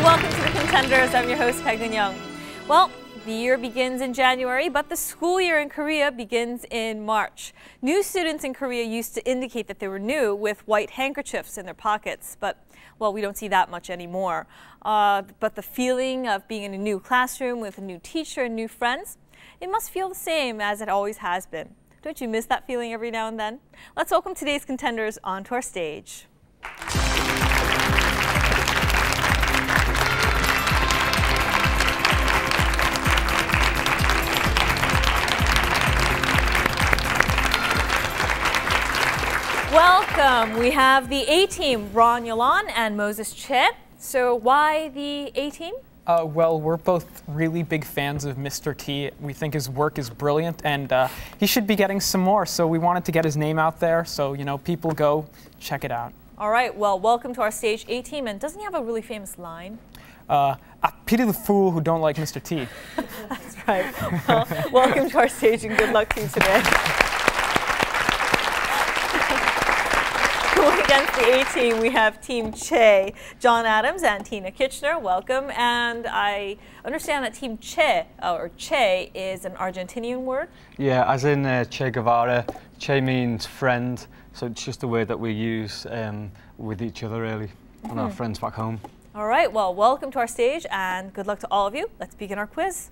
welcome to the Contenders. I'm your host, Peg Young. Well, the year begins in January, but the school year in Korea begins in March. New students in Korea used to indicate that they were new with white handkerchiefs in their pockets, but, well, we don't see that much anymore. But the feeling of being in a new classroom with a new teacher and new friends, it must feel the same as it always has been. Don't you miss that feeling every now and then? Let's welcome today's contenders onto our stage. Welcome. We have the A-team, Ron, Yalon, and Moses Choi. So why the A-team? Well, we're both really big fans of Mr. T. We think his work is brilliant, and he should be getting some more. So we wanted to get his name out there, so people go check it out. All right. Well, welcome to our stage, A-team. And doesn't he have a really famous line? I pity the fool who don't like Mr. T. That's right. Well, welcome to our stage, and good luck to you today. Going against the A-team, we have Team Choi, John Adams and Tina Kitchener. Welcome. And I understand that Team Choi, or Che, is an Argentinian word. Yeah, as in Che Guevara. Che means friend, so it's just a word that we use with each other, really, and our friends back home. All right. Well, welcome to our stage, and good luck to all of you. Let's begin our quiz.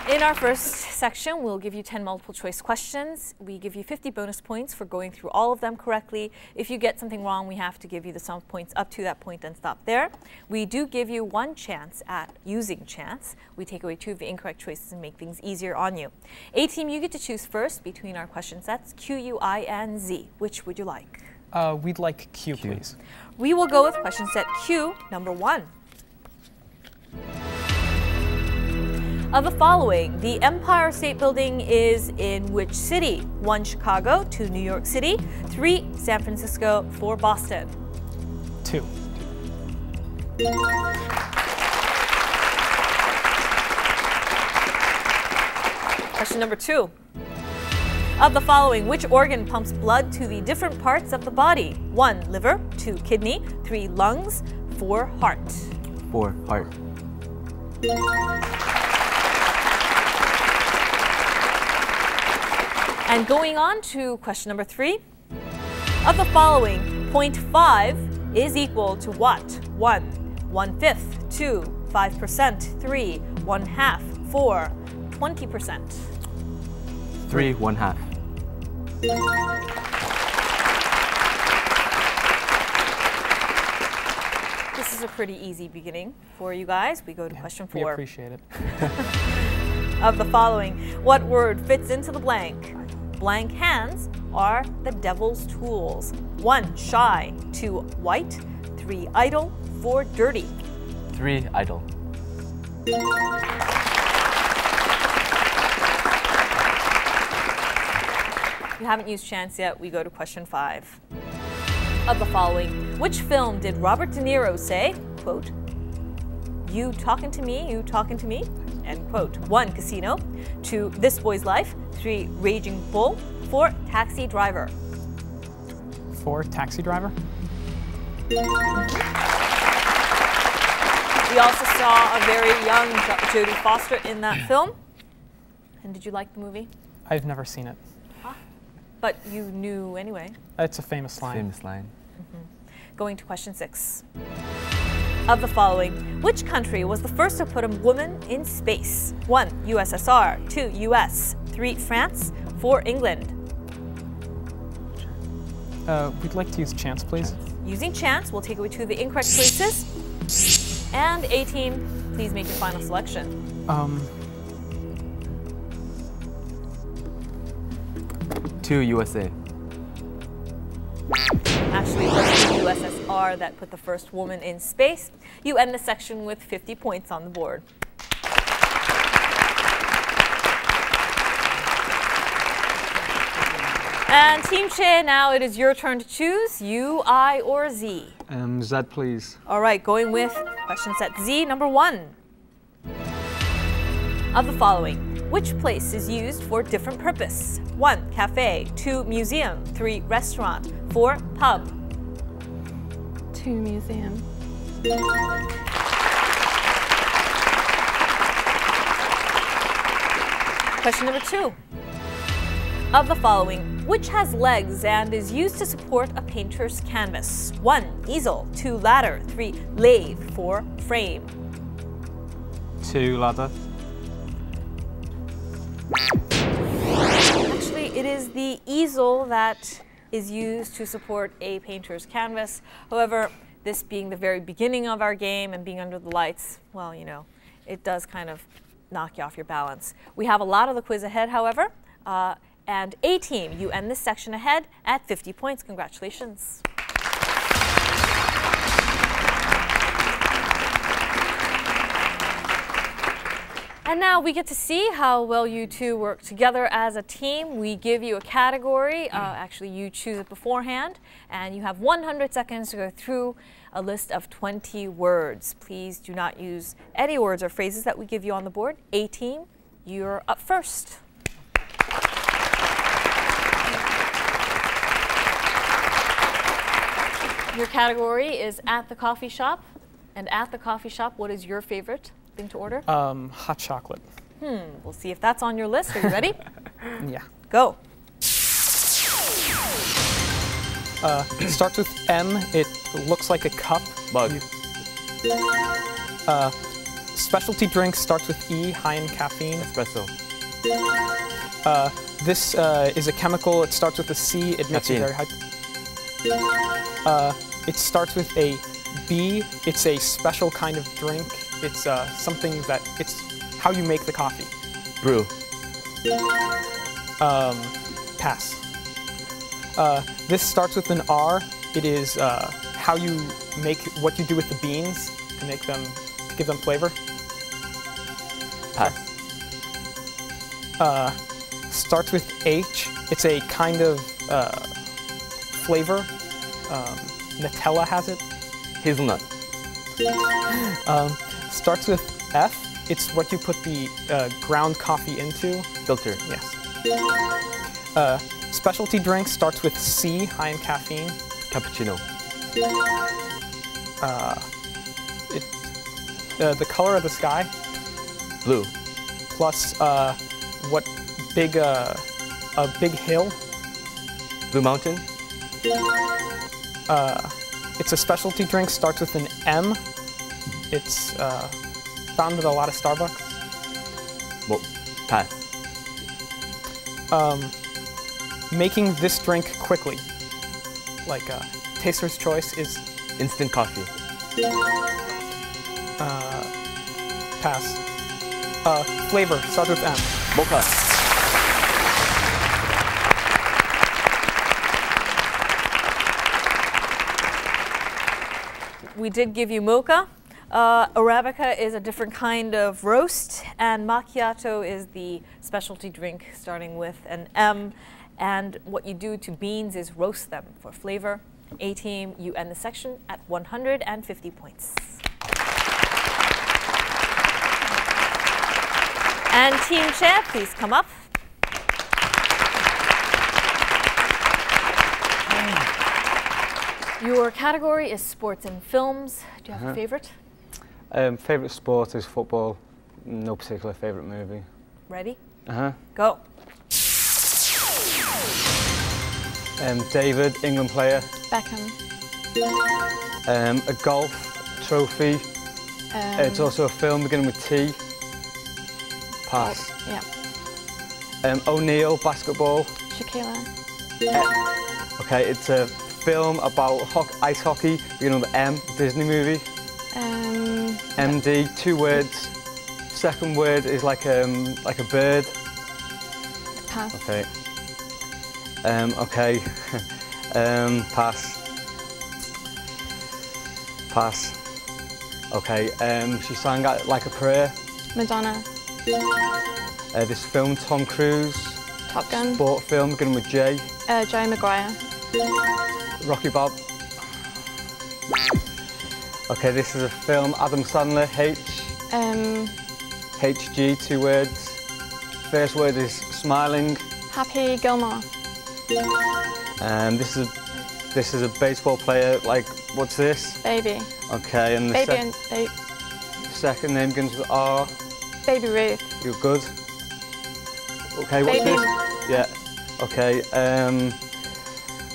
In our first section, we'll give you 10 multiple choice questions. We give you 50 bonus points for going through all of them correctly. If you get something wrong, we have to give you the sum of points up to that point and stop there. We do give you one chance at using chance. We take away 2 of the incorrect choices and make things easier on you. A-team, you get to choose first between our question sets, Q, U, I, and Z. Which would you like? We'd like Q, please. We will go with question set Q, number 1. Of the following, the Empire State Building is in which city? 1, Chicago, 2, New York City, 3, San Francisco, 4, Boston. 2. Question number 2. Of the following, which organ pumps blood to the different parts of the body? 1, liver, 2, kidney, 3, lungs, 4, heart. 4, heart. And going on to question number 3. Of the following, 0.5 is equal to what? 1, 1/5, 2, 5%, 3, 1/2, 4, 20%. 3, 1/2. This is a pretty easy beginning for you guys. We go to question 4. We appreciate it. Of the following, what word fits into the blank? Blank hands are the devil's tools. 1, shy, 2, white, 3, idle, 4, dirty. 3, idle. If you haven't used chance yet, we go to question 5. Of the following, which film did Robert De Niro say, quote, "You talking to me, you talking to me," end quote? 1, Casino, 2, This Boy's Life, 3, Raging Bull, 4, Taxi Driver. 4, Taxi Driver. We also saw a very young Jodie Foster in that film. And did you like the movie? I've never seen it. But you knew anyway. It's a famous line. Famous line. Going to question 6. Of the following, which country was the first to put a woman in space? 1, USSR, 2, US, 3, France, 4, England. We'd like to use chance, please. Using chance, we'll take away 2 of the incorrect choices. And A-team, please make your final selection. 2, USA. Actually, it was the USSR that put the first woman in space. You end the section with 50 points on the board. And Team Choi, now it is your turn to choose U, I, or Z. Z, please. All right, going with question set Z, number 1. Of the following, Which place is used for different purpose? 1. Cafe. 2. Museum. 3. Restaurant. 4. Pub. 2. Museum. Question number 2. Of the following, which has legs and is used to support a painter's canvas? 1. Easel. 2. Ladder. 3. Lathe. 4. Frame. 2. Ladder. Actually, it is the easel that is used to support a painter's canvas. However, this being the very beginning of our game and being under the lights, well, you know, it does kind of knock you off your balance. We have a lot of the quiz ahead, however. And A team, you end this section ahead at 50 points. Congratulations. And now we get to see how well you two work together as a team. We give you a category. Actually, you choose it beforehand. And you have 100 seconds to go through a list of 20 words. Please do not use any words or phrases that we give you on the board. A team, you're up first. Your category is at the coffee shop. And at the coffee shop, what is your favorite thing to order? Hot chocolate. We'll see if that's on your list. Are you ready? Yeah. Go. It starts with M. It looks like a cup. Mug. Specialty drink starts with E, high in caffeine. Espresso. This is a chemical. It starts with a C. It makes it very high. It starts with a B. It's a special kind of drink. It's something that it's how you make the coffee. Brew. Pass. This starts with an R. It is how you make what you do with the beans to make them to give them flavor. Pass. Starts with H. It's a kind of flavor. Nutella has it. Hazelnut. Starts with F. It's what you put the ground coffee into. Filter. Yes. Specialty drink starts with C, high in caffeine. Cappuccino. The color of the sky. Blue. Plus what big a big hill. Blue Mountain. It's a specialty drink. Starts with an M. It's found at a lot of Starbucks. Well, pass. Making this drink quickly, like Taster's Choice, is Instant coffee. pass. Flavor starts with M. Mocha. We did give you mocha. Arabica is a different kind of roast, and macchiato is the specialty drink starting with an M. And what you do to beans is roast them for flavor. A team, you end the section at 150 points. And Team Champ, please come up. Your category is sports and films. Do you have a favorite? Favourite sport is football. No particular favourite movie. Ready? Go. Go. David, England player. Beckham. A golf trophy. It's also a film beginning with T. Pass. Yeah. O'Neill, basketball. Tequila. Okay, it's a film about ice hockey beginning with M. Disney movie. MD, 2 words. Second word is like a bird. Pass. Okay. Okay. Pass. Pass. Okay. She sang like a prayer. Madonna. This film, Tom Cruise. Top Gun. Sport film beginning with J. Jerry Maguire. Rocky Bob. Okay, this is a film, Adam Sandler, H. HG, 2 words. first word is smiling. Happy Gilmore. This is a baseball player. Like, what's this? Baby. Okay, and the Baby and second name begins with R. Baby Ruth. You're good. Okay, what's Baby. this? Yeah. Okay.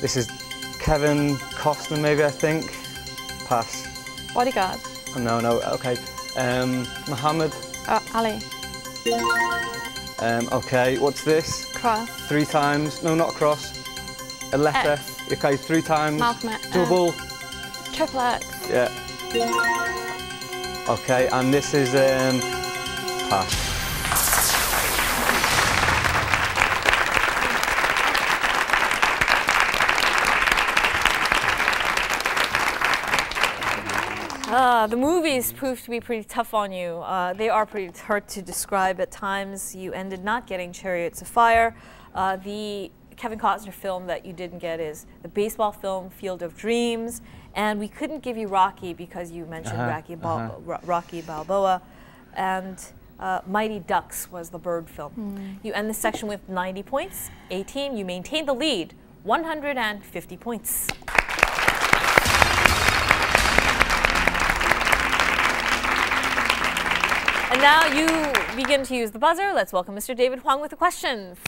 This is Kevin Costner, maybe, I think. Pass. Bodyguard. Oh, no. Okay. Muhammad. Ali. Okay, what's this? Cross. 3 times. No, not a cross. A letter. X. Okay, 3 times. Malcolm X. Double. Triple X. Yeah. Okay, and this is pass. The movies proved to be pretty tough on you. They are pretty hard to describe at times. You ended not getting Chariots of Fire. The Kevin Costner film that you didn't get is the baseball film Field of Dreams. And we couldn't give you Rocky because you mentioned Rocky Balboa. And Mighty Ducks was the bird film. You end this section with 90 points. A team, you maintain the lead, 150 points. And now you begin to use the buzzer. Let's welcome Mr. David Huang with the questions.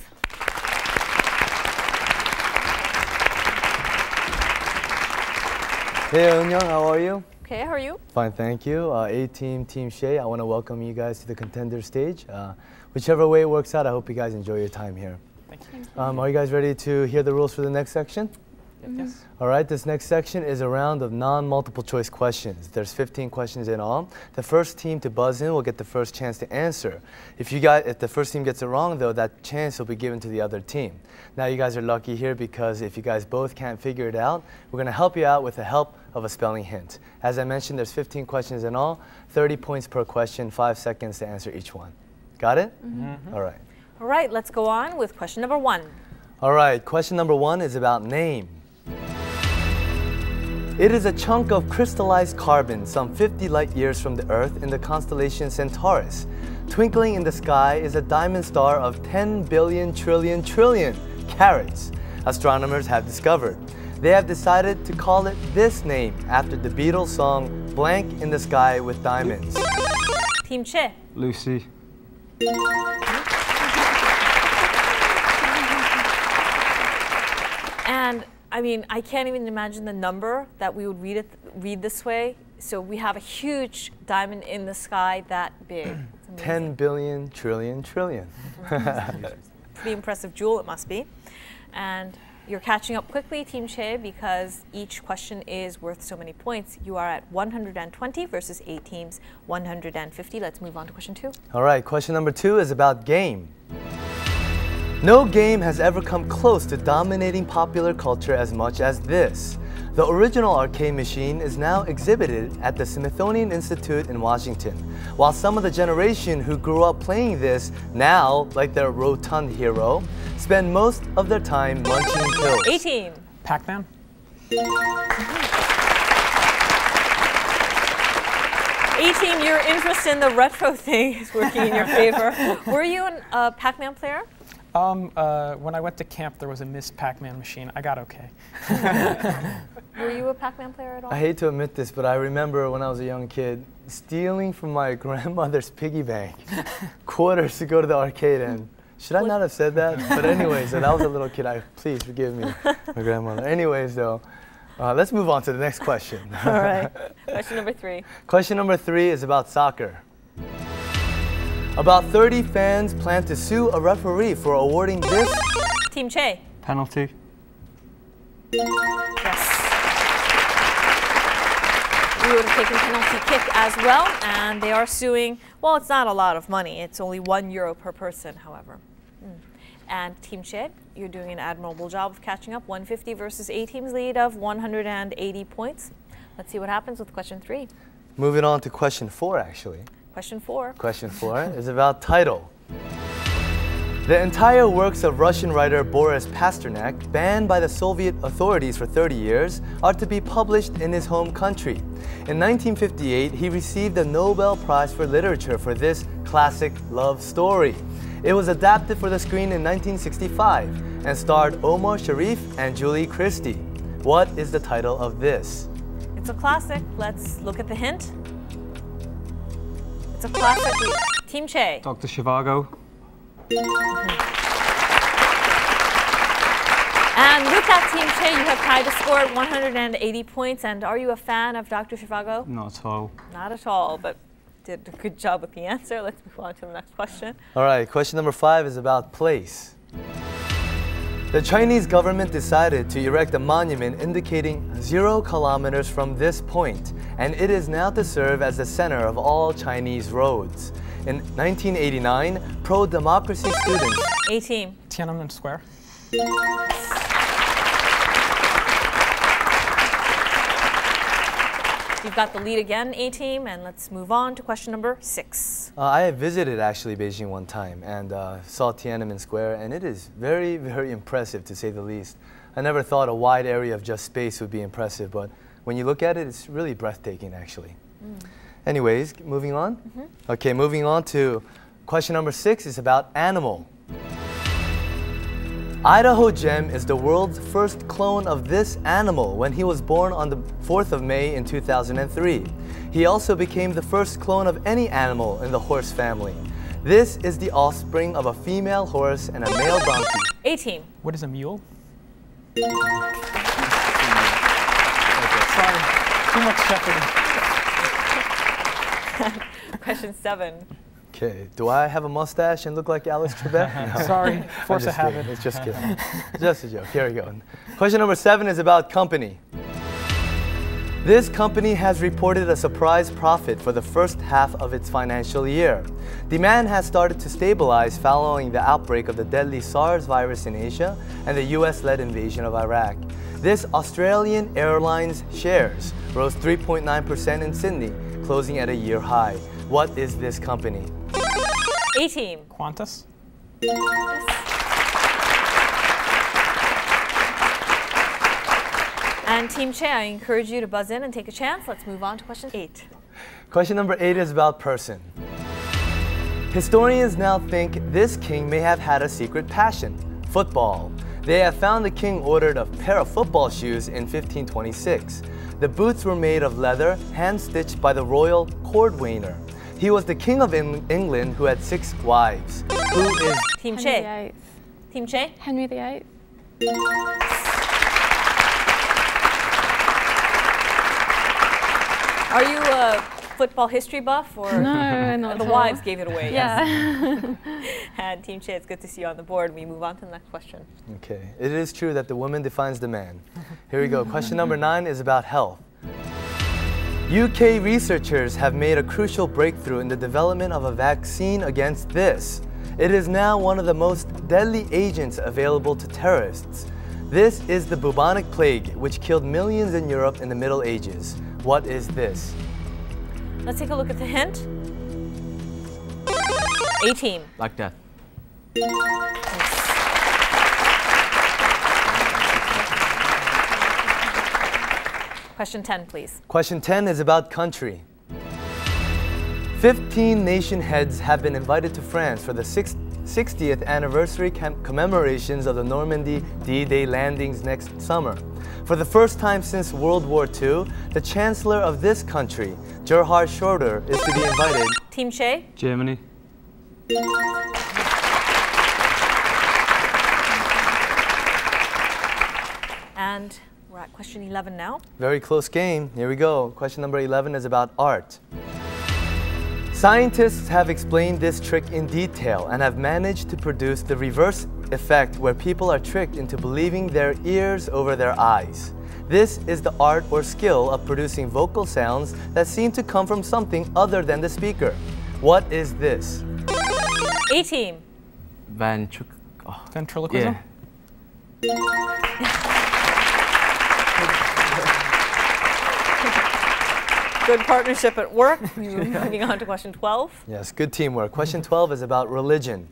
Hey, Eun-young, how are you? Okay, how are you? Fine, thank you. A-Team, Team Shea, I want to welcome you guys to the Contenders stage. Whichever way it works out, I hope you guys enjoy your time here. Thank you. Are you guys ready to hear the rules for the next section? Yes. All right, this next section is a round of non-multiple choice questions. There's 15 questions in all. The first team to buzz in will get the first chance to answer. If the first team gets it wrong, though, that chance will be given to the other team. Now you guys are lucky here because if you guys both can't figure it out, we're going to help you out with the help of a spelling hint. As I mentioned, there's 15 questions in all, 30 points per question, 5 seconds to answer each one. Got it? Mm-hmm. All right. All right, let's go on with question number 1. All right, question number 1 is about name. It is a chunk of crystallized carbon some 50 light years from the Earth in the constellation Centaurus. Twinkling in the sky is a diamond star of 10 billion trillion carats, astronomers have discovered. They have decided to call it this name after the Beatles song Blank in the Sky with Diamonds. Team Che. Lucy. And I mean, I can't even imagine the number that we would read this way. So we have a huge diamond in the sky that big. 10 billion trillion. Pretty impressive jewel it must be. And you're catching up quickly, Team Che, because each question is worth so many points. You are at 120 versus 8 teams, 150. Let's move on to question 2. All right, question number 2 is about game. No game has ever come close to dominating popular culture as much as this. The original arcade machine is now exhibited at the Smithsonian Institute in Washington, while some of the generation who grew up playing this now, like their rotund hero, spend most of their time munching pills. 18. Pac-Man? A-Team, your interest in the retro thing is working in your favor. Were you a Pac-Man player? When I went to camp, there was a Miss Pac-Man machine. I got okay. Were you a Pac-Man player at all? I hate to admit this, but I remember when I was a young kid stealing from my grandmother's piggy bank quarters to go to the arcade. And should I not have said that? But anyways, that was a little kid. Please forgive me, my grandmother. Anyways, though, let's move on to the next question. All right. Question number 3. Question number 3 is about soccer. About 30 fans plan to sue a referee for awarding this. Team Che. Penalty. Yes. We would have taken penalty kick as well, and they are suing. Well, it's not a lot of money. It's only €1 per person, however. And Team Che, you're doing an admirable job of catching up. 150 versus A-Team's lead of 180 points. Let's see what happens with question 3. Moving on to question 4, actually. Question 4. Question 4 is about title. The entire works of Russian writer Boris Pasternak, banned by the Soviet authorities for 30 years, are to be published in his home country. In 1958, he received the Nobel Prize for Literature for this classic love story. It was adapted for the screen in 1965 and starred Omar Sharif and Julie Christie. What is the title of this? It's a classic. Let's look at the hint. It's a classic. Team Choi. Dr. Zhivago. And with that, Team Choi, you have tied the score at 180 points. And are you a fan of Dr. Zhivago? Not at all. Not at all, but did a good job with the answer. Let's move on to the next question. All right, question number 5 is about place. The Chinese government decided to erect a monument indicating 0 kilometers from this point, and it is now to serve as the center of all Chinese roads. In 1989, pro-democracy students... A-team. Tiananmen Square. You've got the lead again, A-team, and let's move on to question number 6. I have visited actually Beijing one time and saw Tiananmen Square, and it is very, very impressive to say the least. I never thought a wide area of just space would be impressive, but when you look at it, it's really breathtaking actually. Anyways, moving on. Okay, moving on to question number 6 is about animal. Idaho Gem is the world's first clone of this animal when he was born on the 4th of May in 2003. He also became the first clone of any animal in the horse family. This is the offspring of a female horse and a male donkey. A-team. What is a mule? Okay. Sorry, too much Jeopardy. Question 7. Okay, do I have a mustache and look like Alex Trebek? No. Sorry, force of habit. It's just kidding. Just a joke. Here we go. Question number 7 is about company. This company has reported a surprise profit for the first half of its financial year. Demand has started to stabilize following the outbreak of the deadly SARS virus in Asia and the US-led invasion of Iraq. This Australian Airlines shares rose 3.9% in Sydney, closing at a year high. What is this company? A-team. Qantas. And Team Choi, I encourage you to buzz in and take a chance. Let's move on to question 8. Question number 8 is about person. Historians now think this king may have had a secret passion, football. They have found the king ordered a pair of football shoes in 1526. The boots were made of leather, hand-stitched by the royal cordwainer. He was the king of England who had 6 wives. Who is... Team Henry Choi. VIII. Team Choi. Henry VIII. Are you a football history buff, or No, not the at all. wives gave it away? Yeah. Yes. And Team Choi, it's good to see you on the board. We move on to the next question. Okay, it is true that the woman defines the man. Here we go. Question number 9 is about health. UK researchers have made a crucial breakthrough in the development of a vaccine against this. It is now one of the most deadly agents available to terrorists. This is the bubonic plague, which killed millions in Europe in the Middle Ages. What is this? Let's take a look at the hint. A-team. Black Death. Question 10, please. Question 10 is about country. 15 nation heads have been invited to France for the 60th anniversary commemorations of the Normandy D-Day landings next summer. For the first time since World War II, the Chancellor of this country, Gerhard Schroeder, is to be invited. Team Choi. Germany. And we're at question 11 now. Very close game. Here we go. Question number 11 is about art. Scientists have explained this trick in detail and have managed to produce the reverse effect where people are tricked into believing their ears over their eyes. This is the art or skill of producing vocal sounds that seem to come from something other than the speaker. What is this? A-team. Ventriloquism. Good partnership at work. Moving on to question 12. Yes, good teamwork. Question 12 is about religion.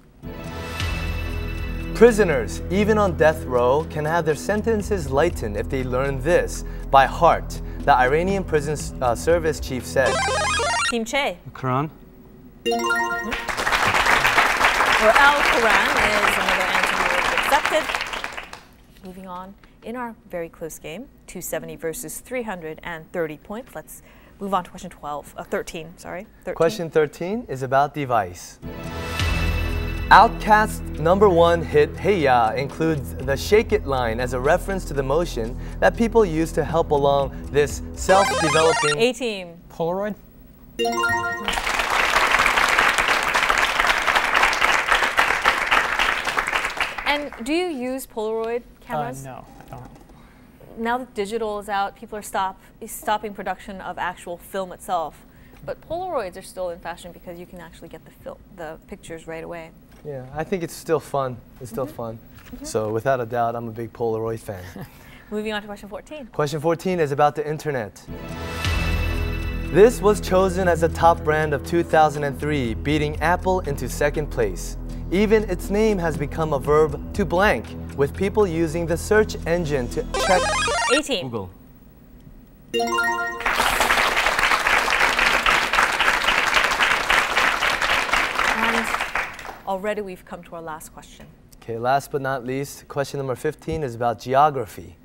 Prisoners, even on death row, can have their sentences lightened if they learn this by heart, the Iranian prison service chief said. Team Choi. The Quran. We're for Al Quran is another answer accepted. Moving on, in our very close game, 270 versus 330 points. Let's move on to question 13, sorry. 13. Question 13 is about device. Outkast's #1 hit Hey Ya includes the Shake It line as a reference to the motion that people use to help along this self-developing... A-team. Polaroid? And do you use Polaroid cameras? No, I don't. Now that digital is out, people are stopping production of actual film itself. But Polaroids are still in fashion because you can actually get the pictures right away. Yeah, I think it's still fun. It's still fun. So without a doubt, I'm a big Polaroid fan. Moving on to question 14. Question 14 is about the internet. This was chosen as the top brand of 2003, beating Apple into second place. Even its name has become a verb to blank, with people using the search engine to check... A-team. Google. And already we've come to our last question. Okay, last but not least, question number 15 is about geography.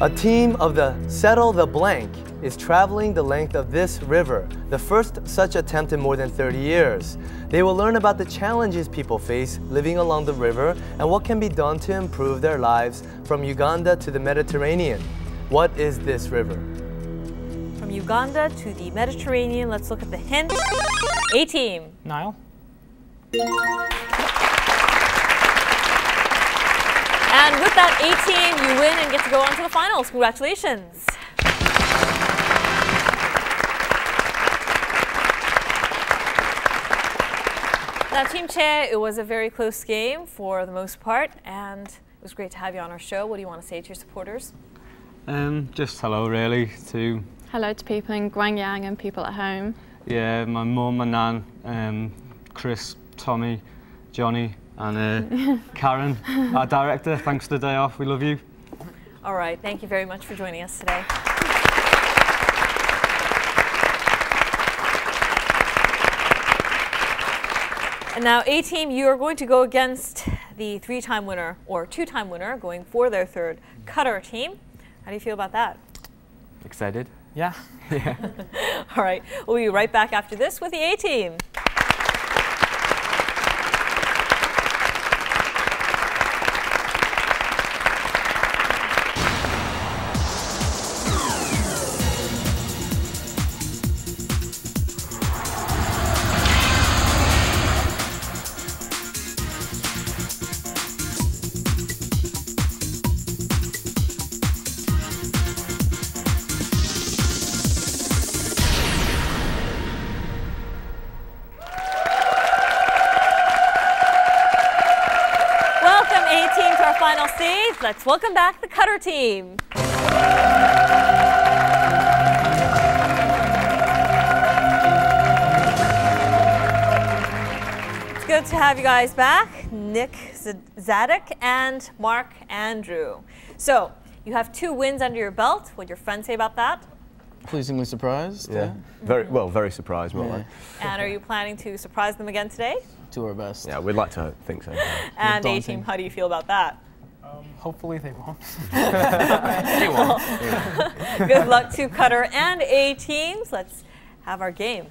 A team of the Settle the Blank is traveling the length of this river, the first such attempt in more than 30 years. They will learn about the challenges people face living along the river and what can be done to improve their lives from Uganda to the Mediterranean. What is this river? From Uganda to the Mediterranean, let's look at the hint. A-team. Nile? And with that A-team, you win and get to go on to the finals. Congratulations. Now, Team Choi, it was a very close game for the most part, and it was great to have you on our show. What do you want to say to your supporters? Just hello, really, to Hello to people in Gwangyang and people at home. my mum, my nan, Chris, Tommy, Johnny, and Karen, our director. Thanks for the day off. We love you. All right. Thank you very much for joining us today. And now, A-team, you are going to go against the 3-time winner, or 2-time winner, going for their third Qatar team. How do you feel about that? Excited? Yeah. All right. We'll be right back after this with the A-team. Final stage. Let's welcome back the Qatar team. It's good to have you guys back, Nick Dziadyk and Mark Andrew. So you have 2 wins under your belt. What do your friends say about that? Pleasingly surprised. Yeah. Very surprised, more like. And are you planning to surprise them again today? Do our best. Yeah, we'd like to think so. And A-team, how do you feel about that? Hopefully they won't. They won't. Good luck to Qatar and A-teams. Let's have our game.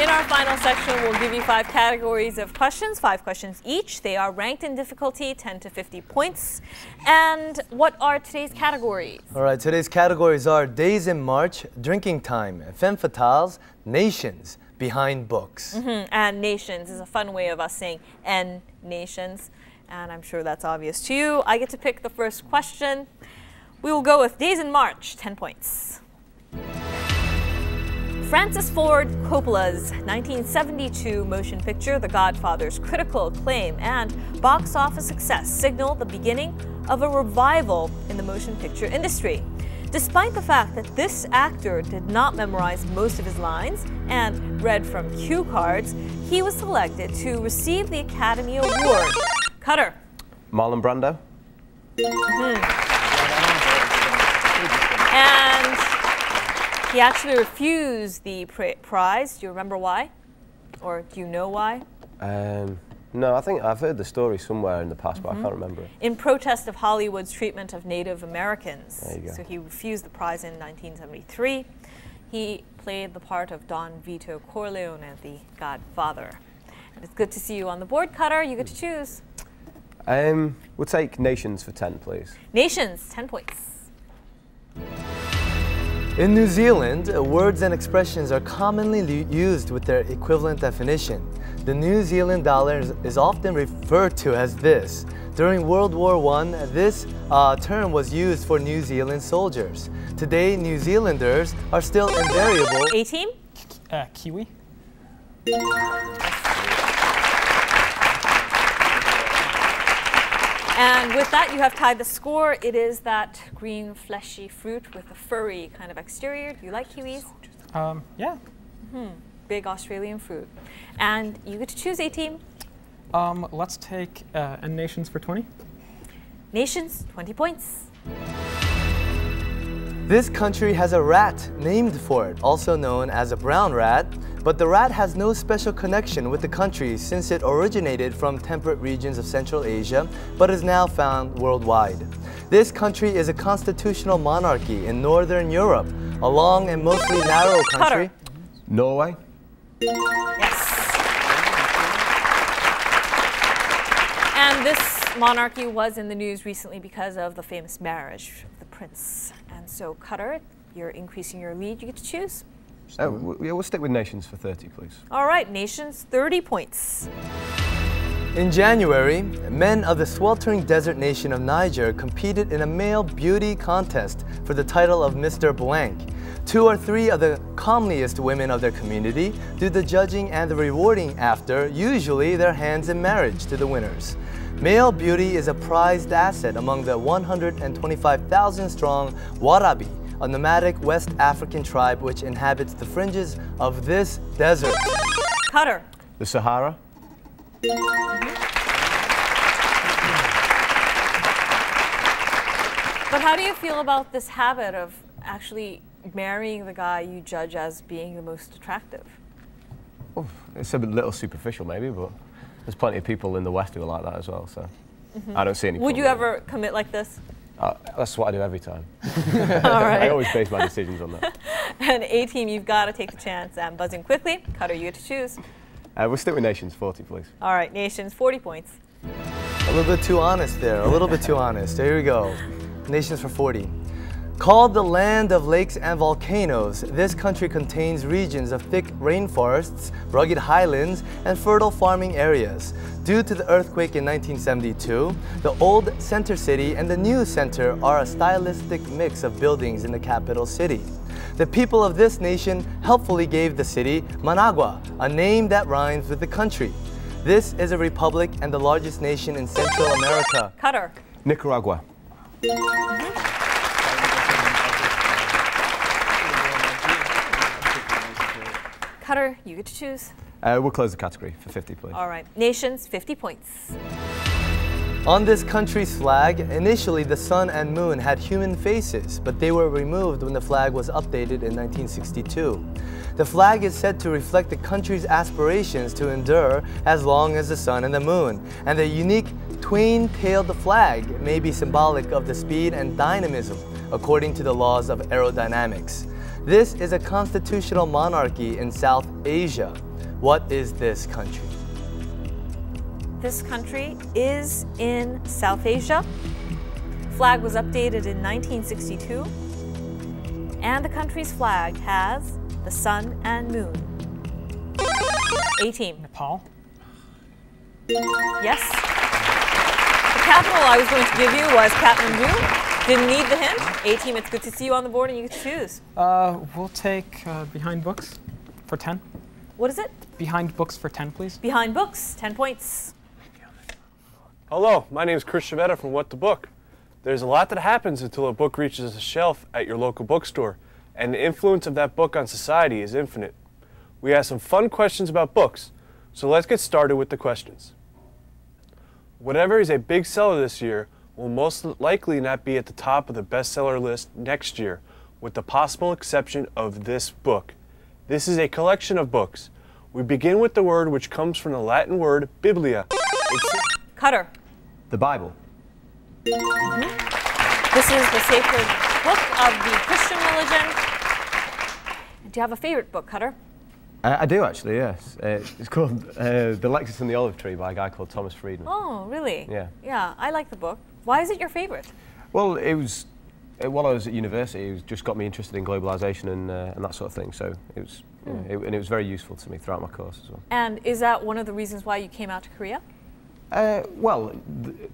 In our final section, we'll give you 5 categories of questions, 5 questions each. They are ranked in difficulty, 10 to 50 points. And what are today's categories? All right, today's categories are Days in March, Drinking Time, Femme Fatales, Nations, Behind Books. And nations is a fun way of us saying N nations. And I'm sure that's obvious to you. I get to pick the first question. We will go with Days in March, 10 points. Francis Ford Coppola's 1972 motion picture, The Godfather's critical acclaim and box office success signaled the beginning of a revival in the motion picture industry. Despite the fact that this actor did not memorize most of his lines and read from cue cards, he was selected to receive the Academy Award. Qatar. Marlon Brando. And He actually refused the prize. Do you remember why? Or do you know why? No, I think I've heard the story somewhere in the past, but I can't remember it. In protest of Hollywood's treatment of Native Americans. There you go. So he refused the prize in 1973. He played the part of Don Vito Corleone, the Godfather. And it's good to see you on the board, Cutter. You get to choose. We'll take Nations for 10, please. Nations, 10 points. In New Zealand, words and expressions are commonly used with their equivalent definition. The New Zealand dollar is often referred to as this. During World War I, this term was used for New Zealand soldiers. Today, New Zealanders are still invariable. A-team? Kiwi. And with that, you have tied the score. It is that green, fleshy fruit with a furry kind of exterior. Do you like kiwis? Yeah. Big Australian fruit. And you get to choose, A-team. Let's take Nations for 20. Nations, 20 points. This country has a rat named for it, also known as a brown rat, but the rat has no special connection with the country since it originated from temperate regions of Central Asia, but is now found worldwide. This country is a constitutional monarchy in Northern Europe, a long and mostly narrow country. Cutter. Norway? Yes. And this monarchy was in the news recently because of the famous marriage of the prince. And so, Cutter, you're increasing your lead. You get to choose. We'll stick with Nations for 30, please. All right, Nations, 30 points. In January, men of the sweltering desert nation of Niger competed in a male beauty contest for the title of Mr. Blank. 2 or 3 of the comeliest women of their community do the judging and the rewarding after, usually, their hands in marriage to the winners. Male beauty is a prized asset among the 125,000-strong Warabi, a nomadic West African tribe which inhabits the fringes of this desert. Cutter. The Sahara? But how do you feel about this habit of actually marrying the guy you judge as being the most attractive? Oh, it's a little superficial maybe, but there's plenty of people in the West who are like that as well, so I don't see any Would you problem ever commit like this? that's what I do every time. All right. I always base my decisions on that. And A-team, you've got to take the chance and buzz in quickly. Cutter, you get to choose. We'll stick with Nations, 40, please. All right, Nations, 40 points. A little bit too honest there, a little bit too honest. Here we go. Nations for 40. Called the land of lakes and volcanoes, this country contains regions of thick rainforests, rugged highlands, and fertile farming areas. Due to the earthquake in 1972, the old center city and the new center are a stylistic mix of buildings in the capital city. The people of this nation helpfully gave the city Managua, a name that rhymes with the country. This is a republic and the largest nation in Central America. Cutter. Nicaragua. Cutter, you get to choose. We'll close the category for 50, please. All right, Nations, 50 points. On this country's flag, initially the sun and moon had human faces, but they were removed when the flag was updated in 1962. The flag is said to reflect the country's aspirations to endure as long as the sun and the moon, and the unique twain-tailed flag may be symbolic of the speed and dynamism, according to the laws of aerodynamics. This is a constitutional monarchy in South Asia. What is this country? This country is in South Asia. Flag was updated in 1962. And the country's flag has the sun and moon. A-team. Nepal. Yes. The capital I was going to give you was Kathmandu. Didn't need the hint. A-team, it's good to see you on the board and you get to choose. We'll take Behind Books for 10. What is it? Behind Books for 10, please. Behind Books, 10 points. Hello, my name is Chris Chavetta from What the Book. There's a lot that happens until a book reaches a shelf at your local bookstore, and the influence of that book on society is infinite. We have some fun questions about books, so let's get started with the questions. Whatever is a big seller this year will most likely not be at the top of the bestseller list next year with the possible exception of this book. This is a collection of books. We begin with the word which comes from the Latin word biblia. Cutter. The Bible. This is the sacred book of the Christian religion. Do you have a favorite book, Cutter? I do actually, yes. It's called The Lexus and the Olive Tree by a guy called Thomas Friedman. Oh, really? Yeah. Yeah, I like the book. Why is it your favorite? Well, it was while I was at university. It just got me interested in globalization and that sort of thing. So it was, and it was very useful to me throughout my course as well. And is that one of the reasons why you came out to Korea? Well,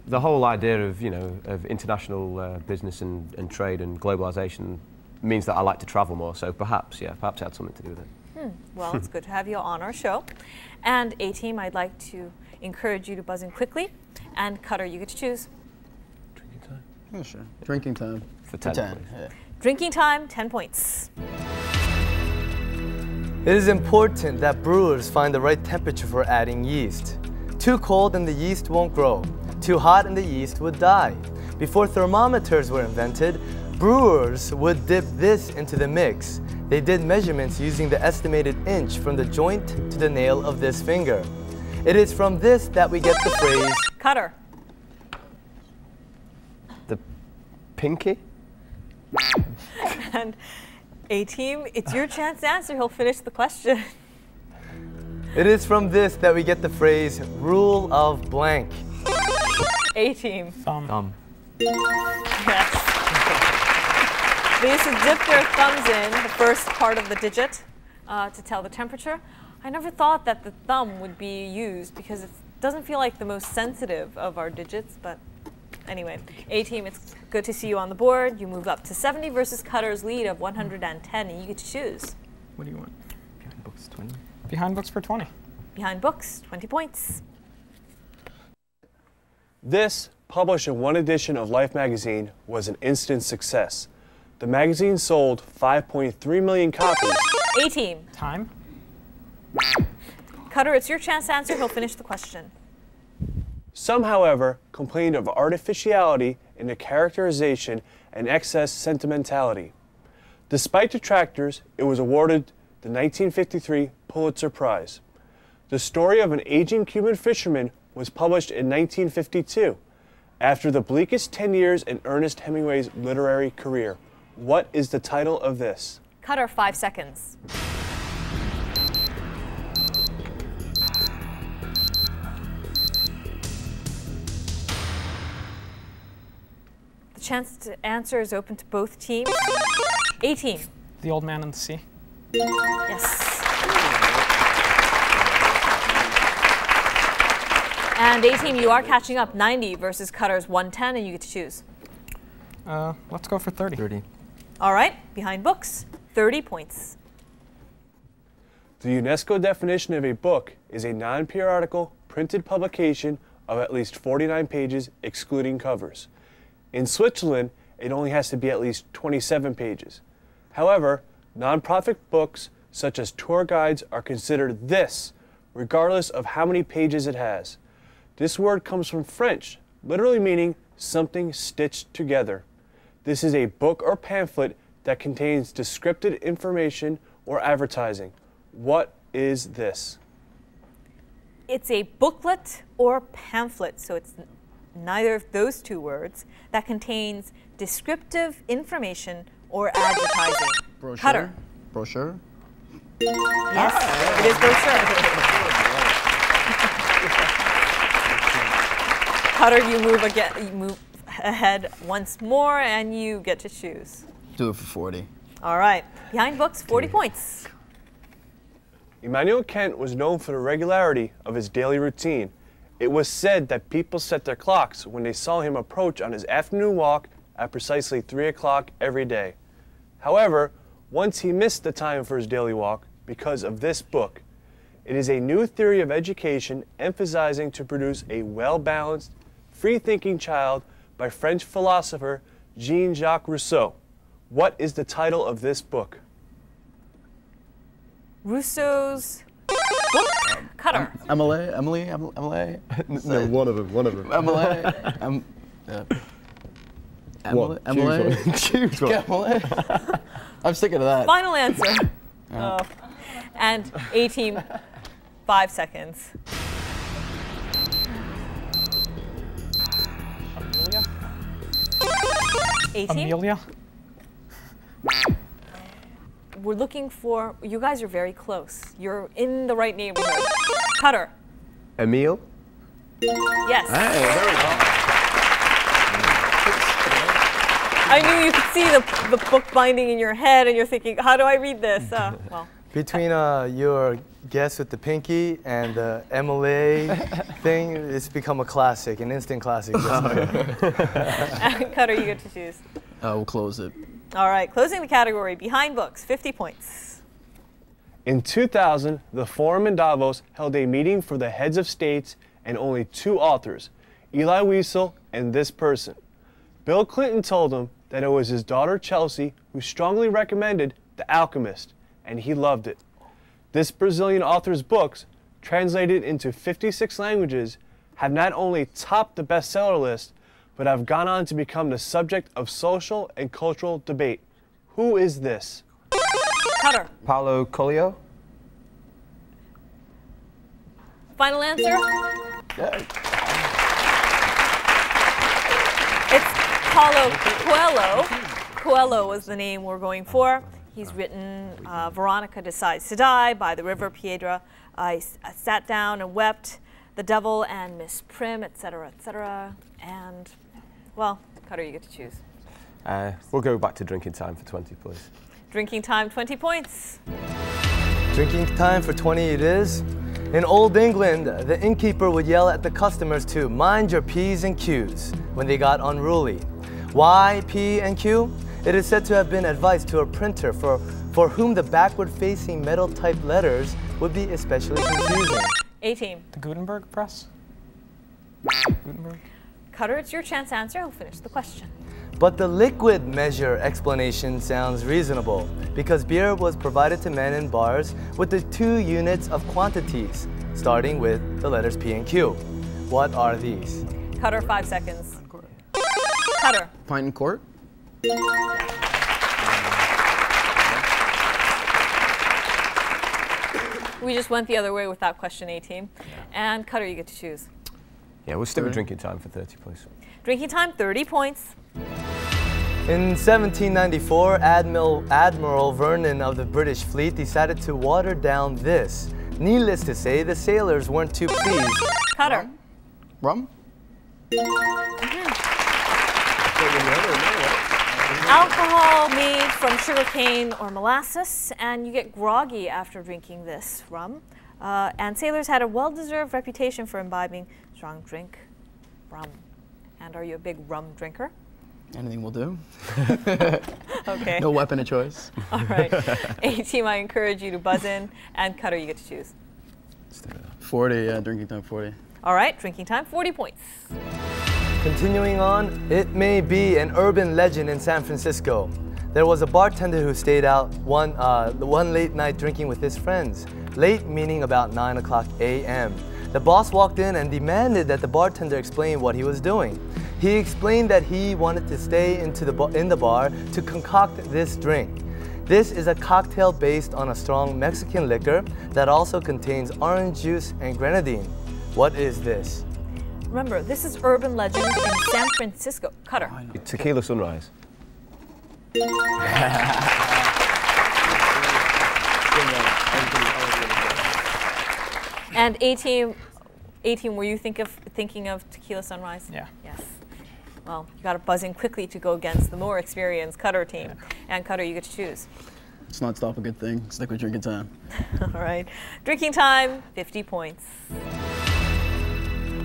the whole idea of of international business and trade and globalization means that I like to travel more. So perhaps it had something to do with it. Well, it's good to have you on our show. And A-Team, I'd like to encourage you to buzz in quickly. And Cutter, you get to choose. Drinking time? Yeah, sure. Drinking time. For 10, please. Yeah. Drinking time, 10 points. It is important that brewers find the right temperature for adding yeast. Too cold and the yeast won't grow. Too hot and the yeast would die. Before thermometers were invented, brewers would dip this into the mix. They did measurements using the estimated inch from the joint to the nail of this finger. It is from this that we get the phrase, Cutter. The pinky? And A-Team, it's your chance to answer. He'll finish the question. it is from this that we get the phrase, rule of blank. A-Team. Thumb. Yes. They used to dip their thumbs in the first part of the digit to tell the temperature. I never thought that the thumb would be used because it doesn't feel like the most sensitive of our digits, but anyway. A-Team, it's good to see you on the board. You move up to 70 versus Cutter's lead of 110, and you get to choose. What do you want? Behind books 20. Behind books for 20. Behind books, 20 points. This, published in one edition of Life magazine, was an instant success. The magazine sold 5.3 million copies. A-Team. Time. Cutter, it's your chance to answer. He'll finish the question. Some, however, complained of artificiality in the characterization and excess sentimentality. Despite detractors, it was awarded the 1953 Pulitzer Prize. The story of an aging Cuban fisherman was published in 1952, after the bleakest 10 years in Ernest Hemingway's literary career. What is the title of this? Cutter, 5 seconds. The chance to answer is open to both teams. A-Team. The Old Man and the Sea. Yes. And A-Team, you are catching up 90 versus Cutter's 110, and you get to choose. Let's go for 30. 30. All right, behind books, 30 points. The UNESCO definition of a book is a non-periodical printed publication of at least 49 pages, excluding covers. In Switzerland, it only has to be at least 27 pages. However, nonprofit books such as tour guides are considered this, regardless of how many pages it has. This word comes from French, literally meaning something stitched together. This is a book or pamphlet that contains descriptive information or advertising. What is this? It's a booklet or pamphlet, so it's neither of those two words, that contains descriptive information or advertising. Brochure. Cutter. Brochure. Yes, it is brochure. Cutter, you move ahead once more, and you get to choose. Do it for 40. All right, behind books, 40 points. Immanuel Kant was known for the regularity of his daily routine. It was said that people set their clocks when they saw him approach on his afternoon walk at precisely 3 o'clock every day. However, once he missed the time for his daily walk because of this book. It is a new theory of education emphasizing to produce a well-balanced, free-thinking child by French philosopher Jean-Jacques Rousseau. What is the title of this book? Rousseau's book? Cutter. Emily. No, one of them. Emily. What? Emily. Choose one. Choose one. Emily. I'm sticking to that. Final answer. Oh. And A-Team, 5 seconds. Amelia? A-Team? Amelia? We're looking for, you guys are very close. You're in the right neighborhood. Cutter. Emil? Yes. Hey, there we go. I knew you could see the book binding in your head and you're thinking, how do I read this? Well. Between your guess with the pinky and the MLA thing, it's become a classic, an instant classic. Cutter, you get to choose. We'll close it. All right, closing the category, behind books, 50 points. In 2000, the Forum in Davos held a meeting for the heads of states and only 2 authors, Eli Wiesel and this person. Bill Clinton told him that it was his daughter Chelsea who strongly recommended The Alchemist, and he loved it. This Brazilian author's books, translated into 56 languages, have not only topped the bestseller list, but have gone on to become the subject of social and cultural debate. Who is this? Cutter. Paulo Coelho? Final answer? It's Paulo Coelho. Coelho was the name we're going for. He's written Veronica Decides to Die, By the River, Piedra, I Sat Down and Wept, The Devil and Miss Prim, etc., etc. And, well, Cutter, you get to choose. We'll go back to Drinking Time for 20, please. Drinking Time, 20 points. Drinking time for 20 it is. In Old England, the innkeeper would yell at the customers to mind your P's and Q's when they got unruly. Why P and Q? It is said to have been advice to a printer for whom the backward-facing metal-typed letters would be especially confusing. A-Team. The Gutenberg Press? Gutenberg? Cutter, it's your chance to answer. I'll finish the question. But the liquid measure explanation sounds reasonable because beer was provided to men in bars with the 2 units of quantities, starting with the letters P and Q. What are these? Cutter, 5 seconds. Cutter. Pint and quart? We just went the other way with that question, A-Team. And Cutter, you get to choose. Yeah, we'll stick with Drinking Time for 30, please. Drinking Time, 30 points. In 1794, Admiral Vernon of the British fleet decided to water down this. Needless to say, the sailors weren't too pleased. Cutter. Rum? Alcohol made from sugarcane or molasses, and you get groggy after drinking this rum. And sailors had a well-deserved reputation for imbibing strong drink, rum. And are you a big rum drinker? Anything will do. Okay. No weapon of choice. All right. A-Team, I encourage you to buzz in, and Cutter, you get to choose. 40, yeah, drinking time 40. All right, Drinking Time, 40 points. Continuing on, it may be an urban legend in San Francisco. There was a bartender who stayed out one late night drinking with his friends. Late meaning about 9 o'clock a.m. The boss walked in and demanded that the bartender explain what he was doing. He explained that he wanted to stay in the bar to concoct this drink. This is a cocktail based on a strong Mexican liquor that also contains orange juice and grenadine. What is this? Remember, this is urban legend in San Francisco. Cutter. Tequila Sunrise. And A-Team, were you thinking of Tequila Sunrise? Yeah. Yes. Well, you got to buzz in quickly to go against the more experienced Cutter team. Yeah. And Cutter, you get to choose. Let's not stop a good thing. Stick with Drinking Time. All right. Drinking Time, 50 points.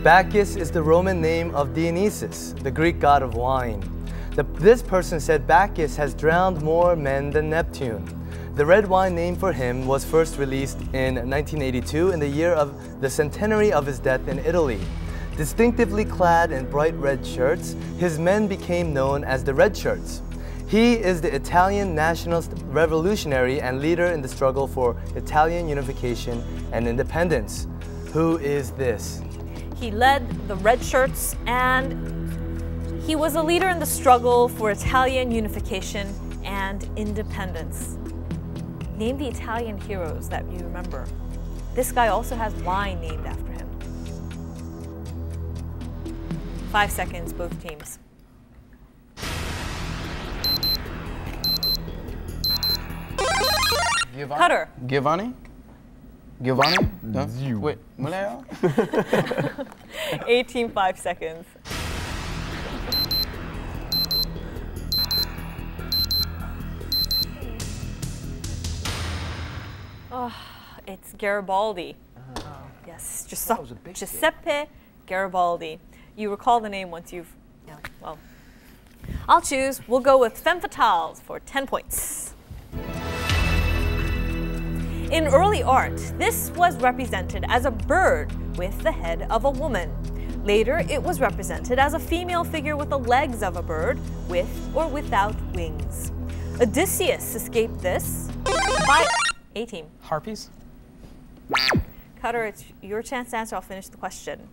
Bacchus is the Roman name of Dionysus, the Greek god of wine. This person said Bacchus has drowned more men than Neptune. The red wine named for him was first released in 1982 in the year of the centenary of his death in Italy. Distinctively clad in bright red shirts, his men became known as the Red Shirts. He is the Italian nationalist revolutionary and leader in the struggle for Italian unification and independence. Who is this? He led the Red Shirts, and he was a leader in the struggle for Italian unification and independence. Name the Italian heroes that you remember. This guy also has wine named after him. 5 seconds, both teams. Cutter. Giovanni? Giovanni? No? Wait, what now? A-team, 5 seconds. Oh, it's Garibaldi. Yes, Giuseppe Garibaldi. You recall the name once you've, yeah, well. I'll choose. We'll go with Femme Fatales for 10 points. In early art, this was represented as a bird with the head of a woman. Later, it was represented as a female figure with the legs of a bird, with or without wings. Odysseus escaped this by A-team. Harpies? Cutter, it's your chance to answer. I'll finish the question.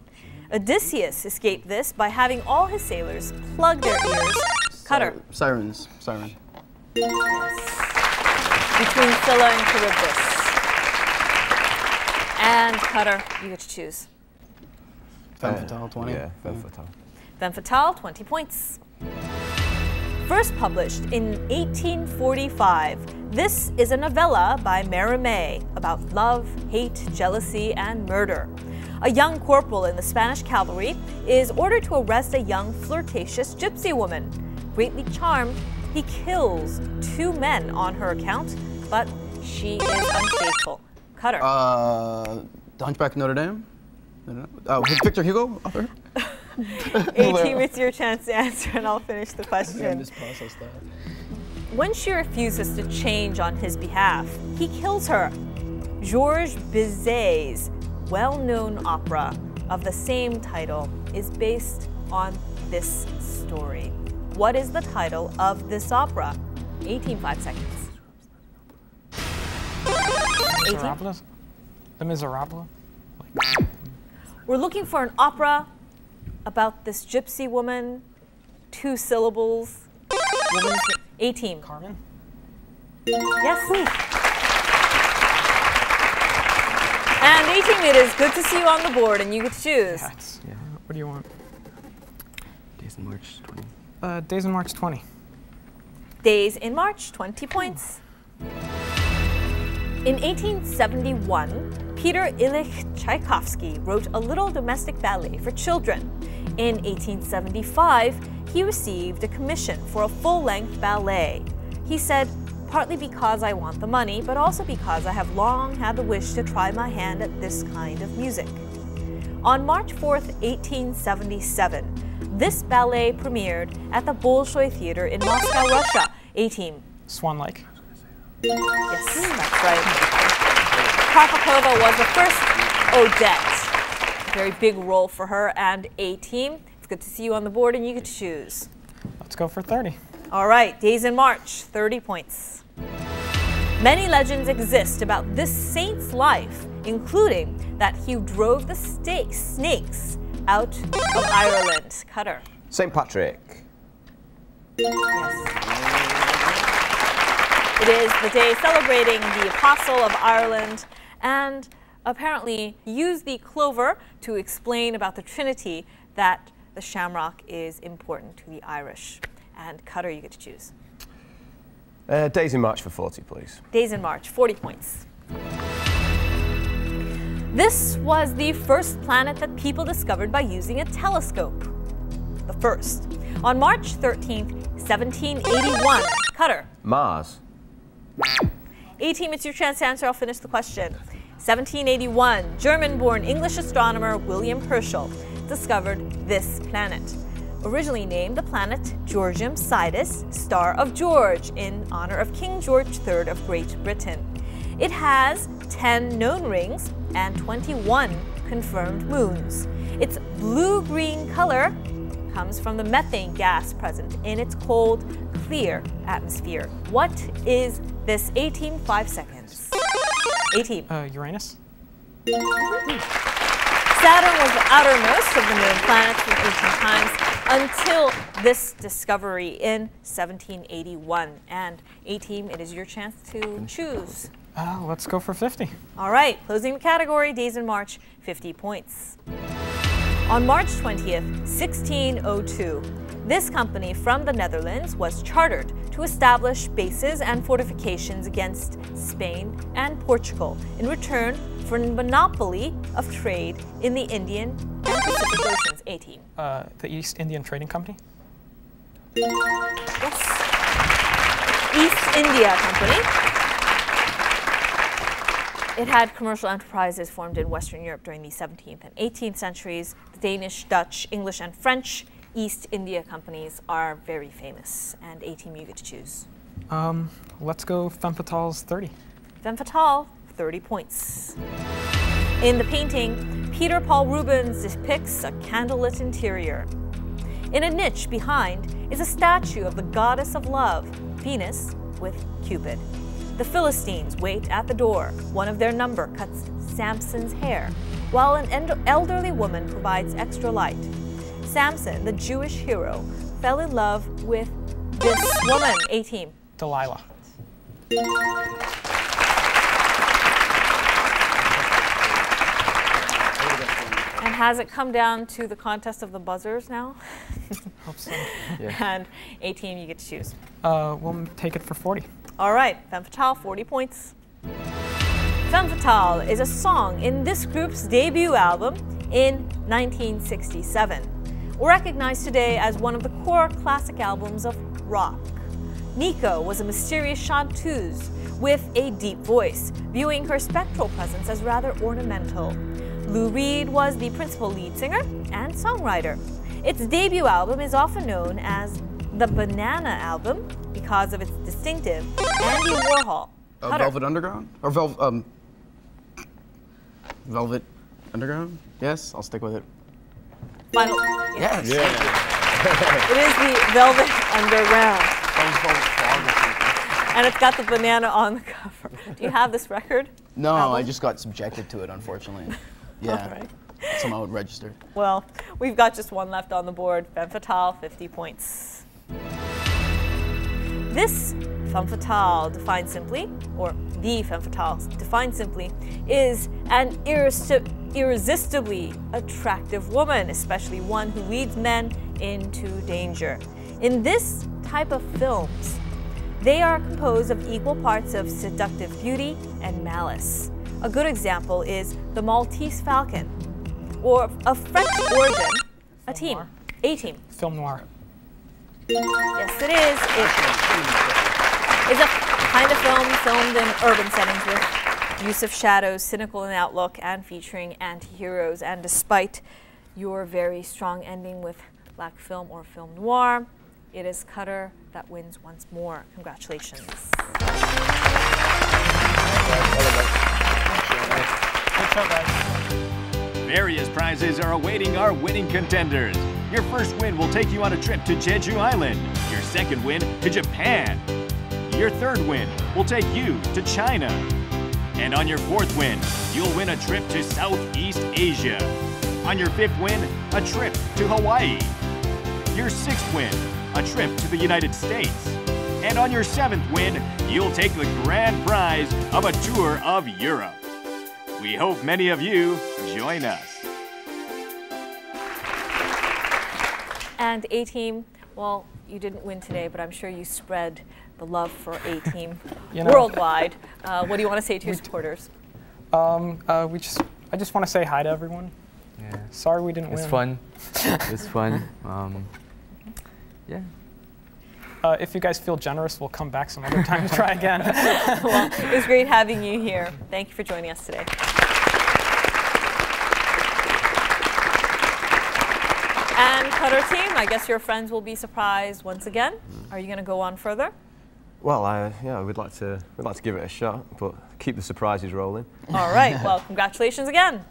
Odysseus escaped this by having all his sailors plug their ears. Cutter. Sirens. Siren. Yes. Between Scylla and Charybdis. And Cutter, you get to choose. Femme Fatale, 20. Yeah, Femme Fatale. Femme Fatale, 20 points. First published in 1845, this is a novella by Mérimée about love, hate, jealousy, and murder. A young corporal in the Spanish cavalry is ordered to arrest a young, flirtatious gypsy woman. Greatly charmed, he kills 2 men on her account, but she is unfaithful. Cutter. The Hunchback of Notre Dame? Victor Hugo, author? A-team, it's your chance to answer, and I'll finish the question. Just process that. When she refuses to change on his behalf, he kills her. Georges Bizet's well-known opera of the same title is based on this story. What is the title of this opera? 18, 5 seconds. 18? The Miserable? We're looking for an opera about this gypsy woman, 2 syllables. A-team. Carmen? Yes. And A-team, it is good to see you on the board, and you get to choose. Yeah. What do you want? Days in March 20. Days in March 20. Days in March, 20 points. In 1871, Peter Ilyich Tchaikovsky wrote a little domestic ballet for children. In 1875, he received a commission for a full-length ballet. He said, partly because I want the money, but also because I have long had the wish to try my hand at this kind of music. On March 4th, 1877, this ballet premiered at the Bolshoi Theater in Moscow, Russia. A-team. Swan Lake. Yes, that's right. Karpakova was the first Odette. Very big role for her and A-team. It's good to see you on the board, and you get to choose. Let's go for 30. All right, Days in March, 30 points. Many legends exist about this saint's life, including that he drove the snakes out of Ireland. Cutter. St. Patrick. Yes. It is the day celebrating the Apostle of Ireland, and apparently used the clover to explain about the Trinity, that the shamrock is important to the Irish. And Cutter, you get to choose. Days in March for 40, please. Days in March, 40 points. This was the first planet that people discovered by using a telescope. The first. On March 13th, 1781. Cutter. Mars. A-team, it's your chance to answer. I'll finish the question. 1781, German-born English astronomer William Herschel discovered this planet. Originally named the planet Georgium Sidus, Star of George, in honor of King George III of Great Britain. It has 10 known rings and 21 confirmed moons. Its blue-green color comes from the methane gas present in its cold, clear atmosphere. What is this? A-team, 5 seconds. A-team. Uranus? Saturn was the outermost of the known planets from ancient times. until this discovery in 1781. And A-Team, it is your chance to choose. Let's go for 50. All right, closing the category, days in March, 50 points. On March 20th, 1602, this company from the Netherlands was chartered to establish bases and fortifications against Spain and Portugal in return for a monopoly of trade in the Indian and Pacific Oceans. A-Team. The East Indian Trading Company? Yes. East India Company. It had commercial enterprises formed in Western Europe during the 17th and 18th centuries. The Danish, Dutch, English, and French East India companies are very famous. And A-Team, you get to choose. Let's go femme fatales 30. Femme fatale, 30 points. In the painting, Peter Paul Rubens depicts a candlelit interior. In a niche behind is a statue of the goddess of love, Venus, with Cupid. The Philistines wait at the door. One of their number cuts Samson's hair, while an elderly woman provides extra light. Samson, the Jewish hero, fell in love with this woman. A-Team. Delilah. And has it come down to the contest of the buzzers now? Hope so. Yeah. And A-Team, you get to choose. We'll take it for 40. All right, Femme Fatale, 40 points. Femme Fatale is a song in this group's debut album in 1967, recognized today as one of the core classic albums of rock. Nico was a mysterious chanteuse with a deep voice, viewing her spectral presence as rather ornamental. Lou Reed was the principal lead singer and songwriter. Its debut album is often known as the Banana Album because of its distinctive Andy Warhol. Velvet Underground? Or Velvet Underground? Yes, I'll stick with it. Final. Yes. It is the Velvet Underground. And it's got the banana on the cover. Do you have this record? No, album? I just got subjected to it, unfortunately. Yeah. All right. Somehow it registered. Well, we've got just one left on the board. Femme Fatale, 50 points. This femme fatale, defined simply, or the femme fatale, defined simply, is an irresistibly attractive woman, especially one who leads men into danger. In this type of films, they are composed of equal parts of seductive beauty and malice. A good example is The Maltese Falcon, or of French origin, A-Team. Film noir. Yes, it is. It's a kind of film filmed in urban settings with use of shadows, cynical in outlook, and featuring anti-heroes. And despite your very strong ending with black film or film noir, it is Cutter that wins once more. Congratulations. Good job, guys. Various prizes are awaiting our winning contenders. Your first win will take you on a trip to Jeju Island. Your second win to Japan. Your third win will take you to China. And on your fourth win, you'll win a trip to Southeast Asia. On your fifth win, a trip to Hawaii. Your sixth win, a trip to the United States. And on your seventh win, you'll take the grand prize of a tour of Europe. We hope many of you join us. And A-Team, well, you didn't win today, but I'm sure you spread the love for A-Team worldwide. What do you want to say to your supporters? I just want to say hi to everyone. Yeah. Sorry we didn't win. It's fun. It's fun. Yeah. If you guys feel generous, we'll come back some other time to try again. Well, it was great having you here. Thank you for joining us today. And Cutter Team, I guess your friends will be surprised once again. Are you going to go on further? Well, yeah, we'd like to give it a shot, but keep the surprises rolling. All right. Well, congratulations again.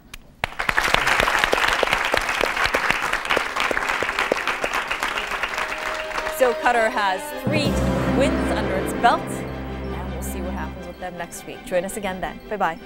So Cutter has 3 wins under its belt, and we'll see what happens with them next week. Join us again then. Bye-bye.